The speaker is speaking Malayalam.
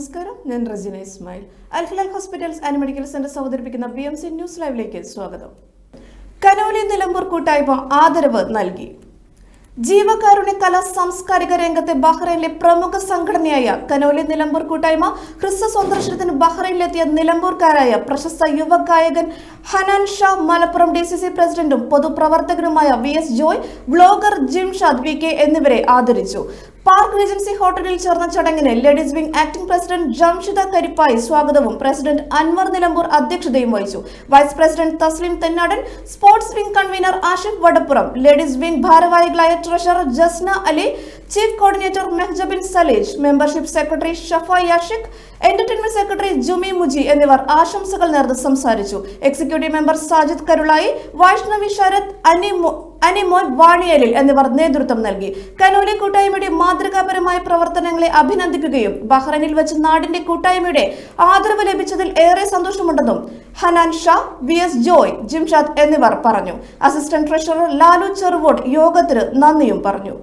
നമസ്കാരം, ഞാൻ Regina Ismail. Al Hilal hospitals and medical centre അവതരിപ്പിക്കുന്ന BMC ന്യൂസ് ലൈവിലേക്ക് സ്വാഗതം. കനോലി നിലമ്പൂർ കൂട്ടായ്മ ആദരവ് നൽകി. ജീവകാരുണ്യ കലാ സാംസ്കാരിക രംഗത്തെ ബഹ്റൈനിലെ പ്രമുഖ സംഘടനയായ കനോലി നിലമ്പൂർ കൂട്ടായ്മ ഹ്രസ്വ സന്ദർശനത്തിന് ബഹ്റൈനിലെത്തിയ നിലമ്പൂർക്കാരായ പ്രശസ്ത യുവ ഗായകൻ ഹനാൻ ഷാ, മലപ്പുറം DCC പ്രസിഡന്റും പൊതുപ്രവർത്തകനുമായ VS Joy, blogger Jimshad VK എന്നിവരെ ആദരിച്ചു. പാർക്ക് റീജൻസി ഹോട്ടലിൽ ചേർന്ന ചടങ്ങിന് ladies wing acting president Jamshida Karippayi സ്വാഗതവും പ്രസിഡന്റ് അൻവർ നിലമ്പൂർ അധ്യക്ഷതയും വഹിച്ചു. Vice president Thaslim Thennadan, sports wing convener Ashif Vadappuram, ladies wing ഭാരവാഹികളായ treasurer Jasna Ali, chief coordinator Mehjabin Salej, membership secretary Shafa Yashikh, entertainment secretary Jumi Muji എന്നിവർ ആശംസകൾ നേർന്ന് സംസാരിച്ചു. എക്സിക്യൂട്ടീവ് മെമ്പർ സാജിദ് കരുളായി, വൈഷ്ണവി ശരത്, അനിമോൻ വാണിയലിൽ എന്നിവർ നേതൃത്വം നൽകി. കനോലി കൂട്ടായ്മയുടെ മാതൃകാപരമായ പ്രവർത്തനങ്ങളെ അഭിനന്ദിക്കുകയും ബഹ്റൈനിൽ വെച്ച് നാടിന്റെ കൂട്ടായ്മയുടെ ആദരവ് ലഭിച്ചതിൽ ഏറെ സന്തോഷമുണ്ടെന്നും ഹനാൻ ഷാ, VS ജോയ്, ജിംഷാദ് എന്നിവർ പറഞ്ഞു. അസിസ്റ്റന്റ് ട്രഷറർ ലാലു ചെറുവോട് യോഗത്തിന് നന്ദിയും പറഞ്ഞു.